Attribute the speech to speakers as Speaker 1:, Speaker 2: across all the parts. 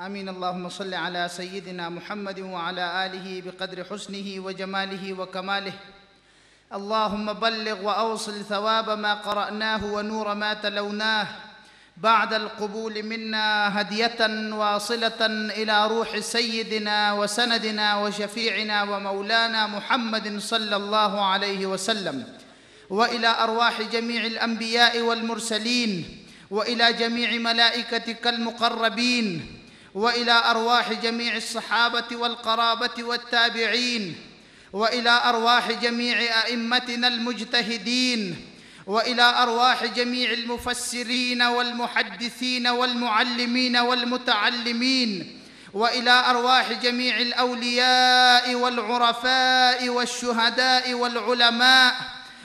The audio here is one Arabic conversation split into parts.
Speaker 1: آمين. اللهم صل على سيدنا محمد وعلى آله بقدر حسنه وجماله وكماله. اللهم بلغ وأوصل ثواب ما قرأناه ونور ما تلوناه بعد القبول منا هدية واصلة إلى روح سيدنا وسندنا وشفيعنا ومولانا محمد صلى الله عليه وسلم، وإلى أرواح جميع الأنبياء والمرسلين، وإلى جميع ملائكتك المقربين، وإلى أرواح جميع الصحابة والقرابة والتابعين، وإلى أرواح جميع أئمتنا المجتهدين، وإلى أرواح جميع المفسرين والمحدثين والمعلمين والمتعلمين، وإلى أرواح جميع الأولياء والعرفاء والشهداء والعلماء،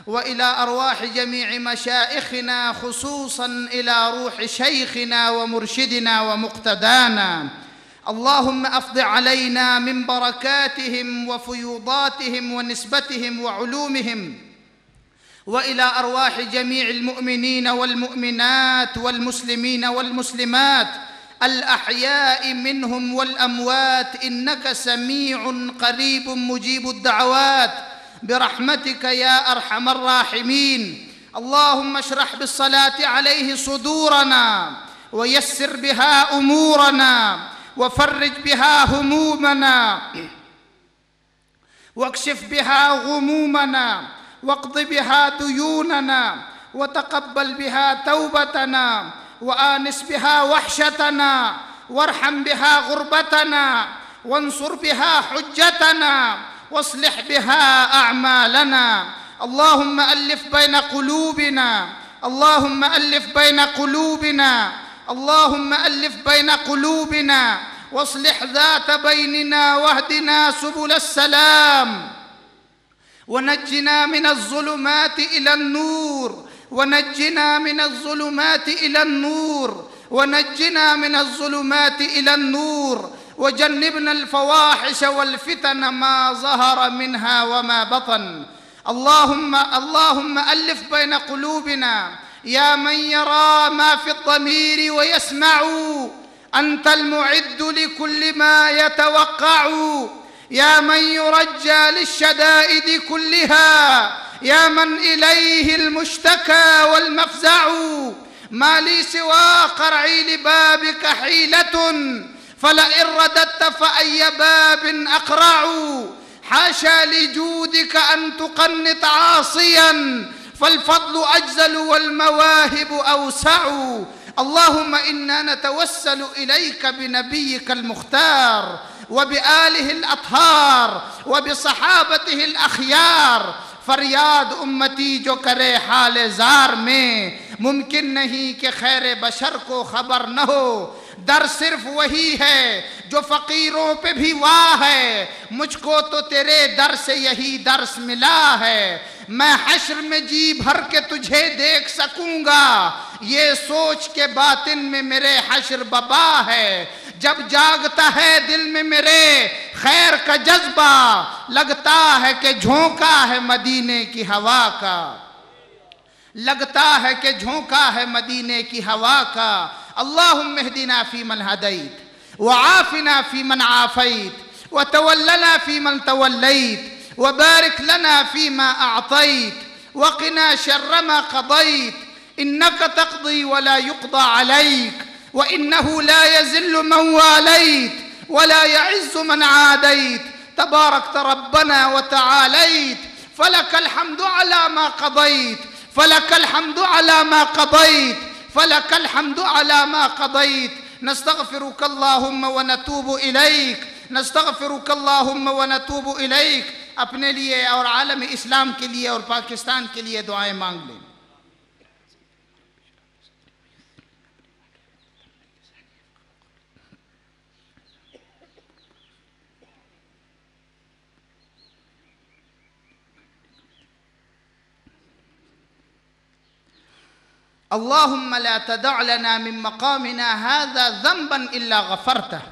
Speaker 1: وإلى أرواح جميع مشائخنا، خصوصاً إلى روح شيخنا ومرشدنا ومقتدانا. اللهم أفض علينا من بركاتهم وفيوضاتهم ونسبتهم وعلومهم، وإلى أرواح جميع المؤمنين والمؤمنات والمسلمين والمسلمات الأحياء منهم والأموات، إنك سميع قريب مجيب الدعوات برحمتك يا أرحم الراحمين. اللهم اشرح بالصلاة عليه صدورنا، ويسر بها أمورنا، وفرج بها همومنا، واكشف بها غمومنا، واقض بها ديوننا، وتقبل بها توبتنا، وآنس بها وحشتنا، وارحم بها غربتنا، وانصر بها حجتنا، واصلح بها أعمالنا. اللهم ألف بين قلوبنا، اللهم ألف بين قلوبنا، اللهم ألف بين قلوبنا، واصلح ذات بيننا، واهدنا سبل السلام، ونجنا من الظلمات إلى النور، ونجنا من الظلمات إلى النور، ونجنا من الظلمات إلى النور، وجنبنا الفواحش والفتن ما ظهر منها وما بطن. اللهم ألف بين قلوبنا يا من يرى ما في الضمير ويسمع، أنت المعد لكل ما يتوقع، يا من يرجى للشدائد كلها، يا من إليه المشتكى والمفزع. ما لي سوى قرعي لبابك حيلة، فلئن رددت فأي باب أقرع. حاشا لجودك أن تقنط عاصيا، فالفضل أجزل والمواهب أوسع. اللهم إنا نتوسل إليك بنبيك المختار، وبآله الأطهار، وبصحابته الأخيار. फरियाद उम्मती जो करे हाल जार में, मुमकिन नहीं कि खैर बशर को खबर न हो। दर सिर्फ वही है जो फ़कीरों पे भी वाह है, मुझको तो तेरे दर से यही दर्स मिला है। मैं हश्र में जी भर के तुझे देख सकूँगा, ये सोच के बातिन में मेरे हश्र बबा है। जब जागता है दिल में मेरे खैर का जज्बा, लगता है कि झोंका है मदीने की हवा का, लगता है कि झोंका है मदीने की हवा का। अल्लाहुम्मा इहदिना फीमन हदैत, व आफिना फीमन आफैत, व तवल्लना फीमन तवल्लैत, व बारिक लना फीमा अअतैत, व क़िना शर्र मा क़दैत। इन्नक तक़दी व ला युक़दा अलैक, व इन्नहु ला यज़िल्लु मन वालैत, व ला यअज़्ज़ु मन आदैत। तबारकत रब्बना व तआलैत, फलकल हम्दु अला मा क़दैत, फलकल हम्दु अला मा क़दैत, फलकल हम्दु अला मा क़दैत। नस्तग़फिरुक अल्लाहुम्मा व नतूबु इलैक, नस्तग़फिरुक अल्लाहुम्मा व नतूबु इलैक। अपने लिए और आलम इस्लाम के लिए और पाकिस्तान के लिए दुआएं मांग लें। اللهم لا تدع لنا من مقامنا هذا ذنبا إلا غفرته،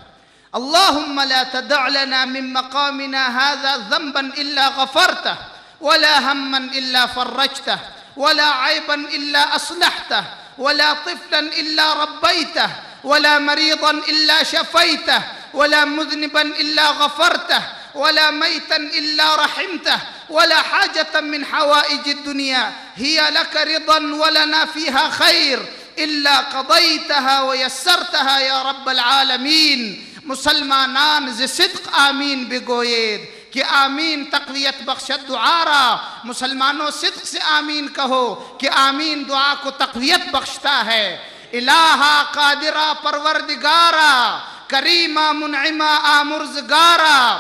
Speaker 1: اللهم لا تدع لنا من مقامنا هذا ذنبا إلا غفرته، ولا هما إلا فرجته، ولا عيبا إلا أصلحته، ولا طفلا إلا ربيته، ولا مريضا إلا شفيته، ولا مذنبا إلا غفرته، ولا ميتا إلا رحمته، ولا حاجة من حوائج الدنيا هي لك رضا ولنا فيها خير إلا قضيتها ويسرتها يا رب العالمين. مسلمانان ز صدق آمین بگوید کہ آمین تقویت بخشت دعا را. مسلمانوں صدق سے آمین کہو کہ آمین دعا کو تقویت بخشتا ہے. الہا قادرہ پروردگارا کریمہ منعمہ آمرزگارا،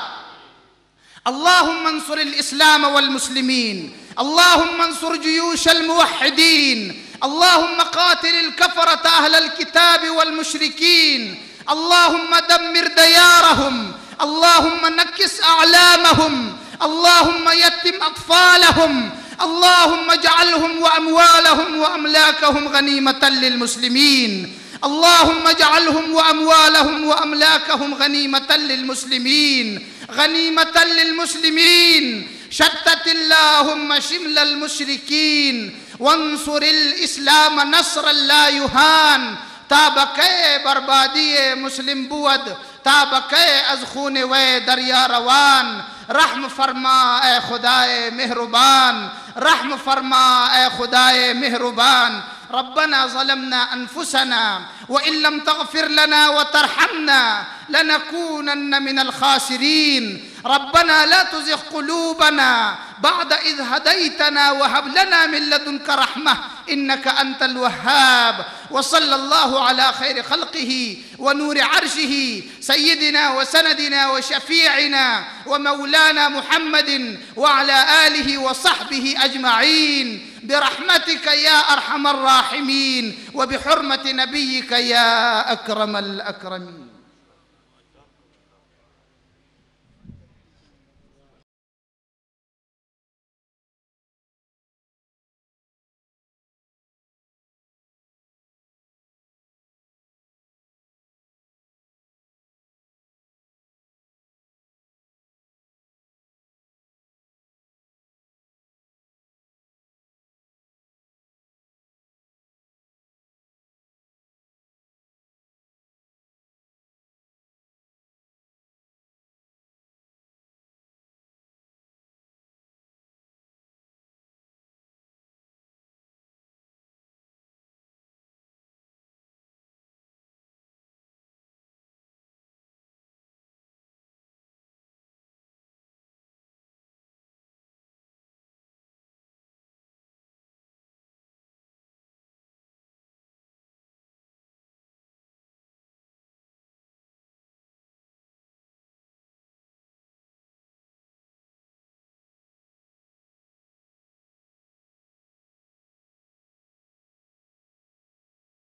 Speaker 1: اللهم انصر الإسلام والمسلمين، اللهم انصر جيوش الموحدين، اللهم قاتل الكفرة أهل الكتاب والمشركين، اللهم دمر ديارهم، اللهم نكس أعلامهم، اللهم يتم أطفالهم، اللهم اجعلهم وأموالهم وأملاكهم غنيمة للمسلمين، اللهم اجعلهم وأموالهم وأملاكهم غنيمة للمسلمين، غنيمة للمسلمين. شتت اللهم شمل المشركين وانصر الإسلام نصرا لا يهان. تابقے بربادی مسلم بود، تابقے از خون و دریا روان. رحم فرما اے خدائے مہربان، رحم فرما اے خدائے مہربان. ربنا ظلمنا أنفسنا وإن لم تغفر لنا وترحمنا لنكونن من الخاسرين. ربنا لا تزغ قلوبنا بعد إذ هديتنا وهب لنا من لدنك رحمة إنك أنت الوهاب. وصلى الله على خير خلقه ونور عرشه سيدنا وسندنا وشفيعنا ومولانا محمد وعلى آله وصحبه أجمعين برحمتك يا أرحم الراحمين وبحرمة نبيك يا أكرم الأكرمين.